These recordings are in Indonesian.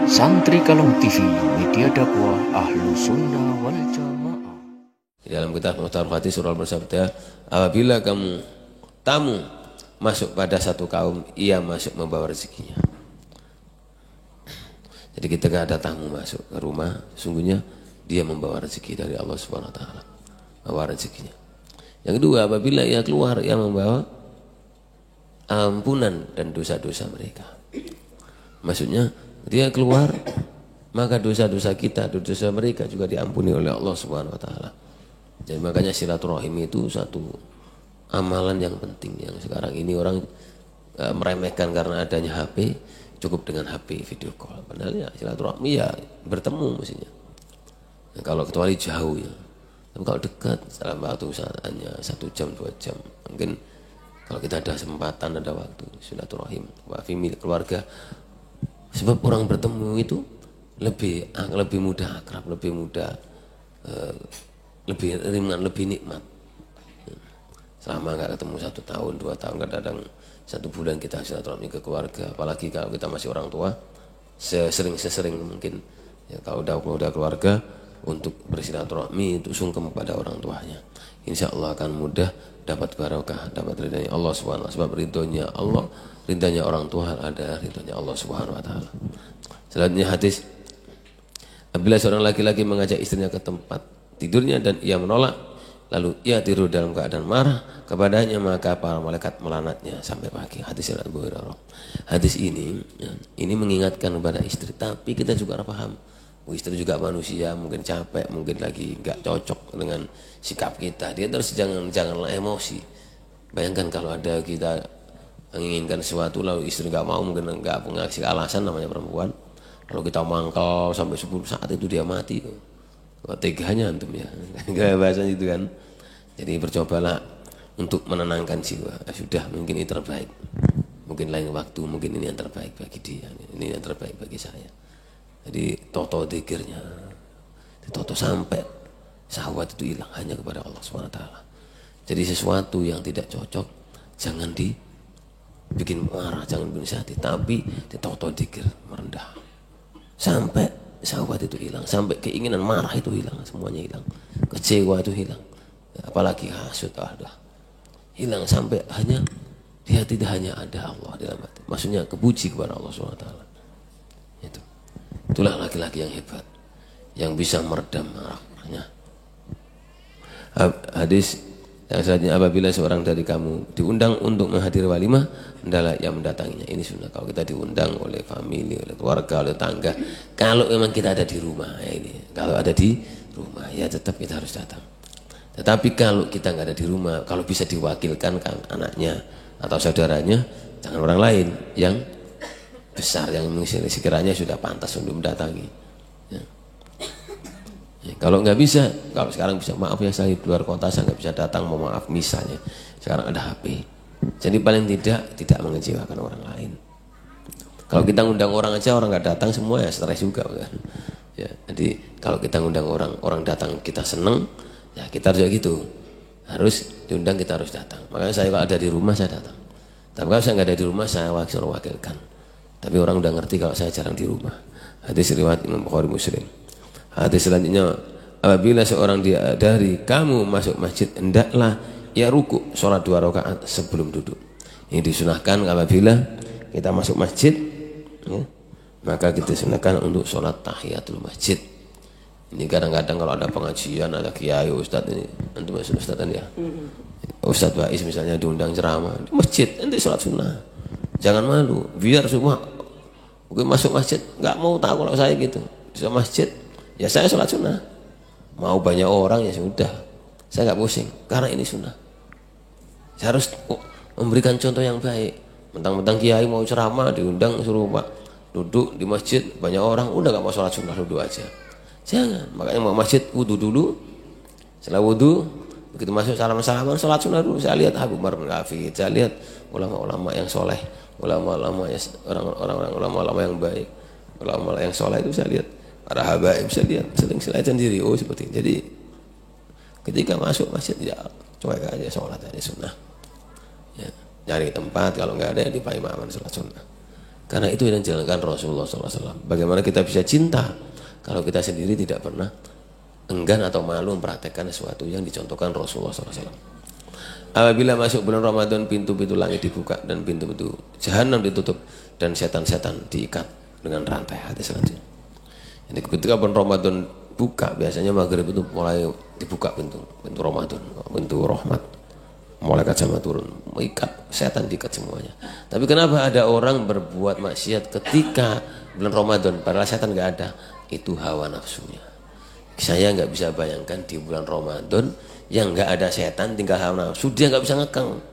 Santri Kalong TV, media dakwah Ahlu Sunnah wal Jamaah. Di dalam kitab Muhtar Fatih surah bersabda, apabila kamu tamu masuk pada satu kaum, ia masuk membawa rezekinya. Jadi ketika ada tamu masuk ke rumah, sungguhnya dia membawa rezeki dari Allah Subhanahu wa taala. Membawa rezekinya. Yang kedua, apabila ia keluar, ia membawa ampunan dan dosa-dosa mereka. Maksudnya dia keluar, maka dosa-dosa kita, dosa mereka juga diampuni oleh Allah Subhanahu wa taala. Jadi makanya silaturahim itu satu amalan yang penting yang sekarang ini orang meremehkan karena adanya HP, cukup dengan HP video call. Padahal ya silaturahmi ya bertemu mestinya. Nah, kalau kecuali jauh ya. Tapi kalau dekat dalam waktu hanya 1 jam 2 jam, mungkin kalau kita ada kesempatan, ada waktu silaturahim, family, keluarga. Sebab orang bertemu itu lebih mudah akrab, lebih mudah, lebih ringan, lebih nikmat. Selama nggak ketemu 1 tahun, 2 tahun, kadang-kadang 1 bulan kita silaturahmi ke keluarga. Apalagi kalau kita masih orang tua, sesering mungkin. Ya, kalau udah keluarga, untuk bersilaturahmi itu sungkem kepada orang tuanya. Insya Allah akan mudah dapat barokah, dapat ridhonya Allah Subhanahu wa taala. Sebab ridhonya Allah, ridhonya orang tua ada ridhonya Allah Subhanahu wa taala. Selanjutnya hadis, apabila seorang laki-laki mengajak istrinya ke tempat tidurnya dan ia menolak, lalu ia tidur dalam keadaan marah kepadanya, maka para malaikat melanatnya sampai pagi. Hadis Abu Hurairah. Hadis ini mengingatkan kepada istri, tapi kita juga paham. Istri juga manusia, mungkin capek, mungkin lagi nggak cocok dengan sikap kita. Dia terus janganlah emosi. Bayangkan kalau ada kita menginginkan sesuatu lalu istri nggak mau, mungkin nggak punya alasan, namanya perempuan. Kalau kita mangkal sampai 10 saat itu dia mati. Kok teganya antum ya? Kayak bahasa itu kan. Jadi bercobalah untuk menenangkan jiwa. Sudah, mungkin ini terbaik. Mungkin lain waktu, mungkin ini yang terbaik bagi dia. Ini yang terbaik bagi saya. Jadi toto dzikirnya, toto sampai syahwat itu hilang hanya kepada Allah SWT. Jadi sesuatu yang tidak cocok jangan dibikin marah, jangan bikin hati, tapi toto dzikir merendah sampai syahwat itu hilang, sampai keinginan marah itu hilang, semuanya hilang, kecewa itu hilang, apalagi hasud hilang, sampai hanya di hati hanya ada Allah dalam hati. Maksudnya kepuji kepada Allah SWT. Itulah laki-laki yang hebat, yang bisa meredam marahnya. Hadis yang selanjutnya, apabila seorang dari kamu diundang untuk menghadiri walimah, hendaklah ia mendatanginya. Ini sunnah. Kalau kita diundang oleh famili, oleh keluarga, oleh tangga, kalau memang kita ada di rumah, ya ini. Kalau ada di rumah, ya tetap kita harus datang. Tetapi kalau kita nggak ada di rumah, kalau bisa diwakilkan kan anaknya atau saudaranya, jangan orang lain yang besar yang sekiranya sudah pantas untuk mendatangi. Ya. Ya, kalau nggak bisa, kalau sekarang bisa, maaf ya saya di luar kota saya nggak bisa datang, mau maaf misalnya. Sekarang ada HP, jadi paling tidak mengecewakan orang lain. Kalau kita ngundang orang aja orang nggak datang, semua ya stres juga kan. Ya, jadi kalau kita ngundang orang datang kita seneng, ya kita harus gitu. Harus diundang kita harus datang. Makanya saya kalau ada di rumah saya datang. Tapi kalau saya nggak ada di rumah saya wakilkan. Tapi orang udah ngerti kalau saya jarang di rumah. Hadis riwayat Imam Bukhari Muslim. Hadis selanjutnya, apabila seorang dari kamu masuk masjid, hendaklah ia ruku sholat 2 rakaat sebelum duduk. Ini disunahkan apabila kita masuk masjid, ya, maka kita sunahkan untuk sholat tahiyatul masjid. Ini kadang-kadang kalau ada pengajian, ada kiai, ustadz ini, nanti masuk ustadz ya. Ustadz Bais misalnya diundang ceramah di masjid, nanti sholat sunnah. Jangan malu, biar semua mungkin masuk masjid nggak mau tahu kalau saya gitu. Bisa masjid, ya saya sholat sunnah. Mau banyak orang ya sudah, saya nggak pusing karena ini sunnah. Saya harus memberikan contoh yang baik. Mentang-mentang kiai mau ceramah diundang suruh pak duduk di masjid banyak orang, udah nggak mau sholat sunnah, duduk aja. Jangan, makanya mau masjid wudu dulu. Setelah wudu begitu masuk salam-salaman sholat sunnah dulu. Saya lihat Abu Umar bin Hafid, saya lihat ulama-ulama yang soleh, ulama-ulama yang baik, ulama yang soleh itu saya lihat, para habaib saya lihat, sering sendiri, oh seperti ini. Jadi ketika masuk masjid ya cuek aja, sholat aja sunnah. Ya, cari tempat, kalau nggak ada ya di paimaman sholat sunnah. Karena itu yang dijalankan Rasulullah SAW. Bagaimana kita bisa cinta kalau kita sendiri tidak pernah enggan atau malu mempraktekkan sesuatu yang dicontohkan Rasulullah SAW. Apabila masuk bulan Ramadan, pintu-pintu langit dibuka dan pintu-pintu jahanam ditutup dan setan-setan diikat dengan rantai. Hadis selanjutnya. Jadi ketika bulan Ramadan buka, biasanya maghrib itu mulai dibuka pintu Ramadan, pintu rahmat. Malaikat sama turun, mengikat, setan diikat semuanya. Tapi kenapa ada orang berbuat maksiat ketika bulan Ramadan, padahal setan nggak ada? Itu hawa nafsunya. Saya nggak bisa bayangkan di bulan Ramadan yang nggak ada setan, tinggal hawa nafsu, dia nggak bisa ngekang.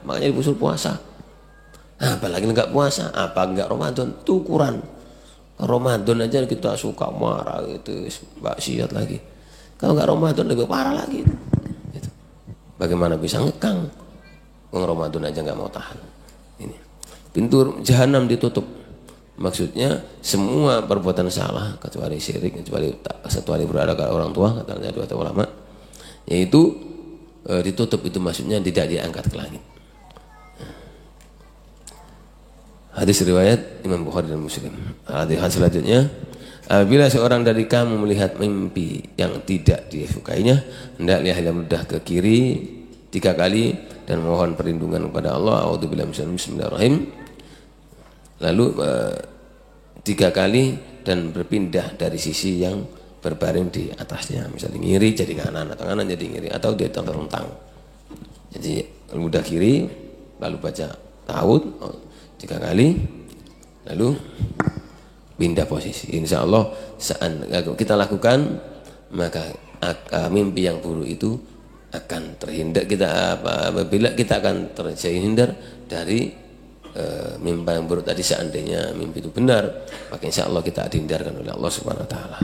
Makanya disuruh puasa. Apalagi nggak puasa, apa nggak Ramadan? Itu ukuran. Ramadan aja kita suka marah gitu, maksiat lagi. Kalau nggak Ramadan lebih parah lagi. Bagaimana bisa ngekang? Ramadan aja nggak mau tahan. Ini pintu jahanam ditutup. Maksudnya semua perbuatan salah kecuali syirik, kecuali berada ke orang tua, katanya dua ulama, yaitu ditutup, itu maksudnya tidak diangkat ke langit. Hadis riwayat Imam Bukhari dan Muslim. Hadis selanjutnya, apabila seorang dari kamu melihat mimpi yang tidak disukainya, hendaknya dia meludah ke kiri 3 kali dan mohon perlindungan kepada Allah. A'udzubillahi minasyaitonir rajim. Bismillahirrahmanirrahim. Lalu 3 kali dan berpindah dari sisi yang berbaring di atasnya. Misalnya ngiri jadi kanan atau kanan jadi ngiri atau dia terlentang. Jadi meludah kiri lalu baca ta'awudz 3 kali lalu pindah posisi. Insya Allah saat kita lakukan, maka mimpi yang buruk itu akan terhindar. Apabila kita akan terhindar dari mimpi yang buruk tadi, seandainya mimpi itu benar, maka insya Allah kita dihindarkan oleh Allah Subhanahu Wa Taala.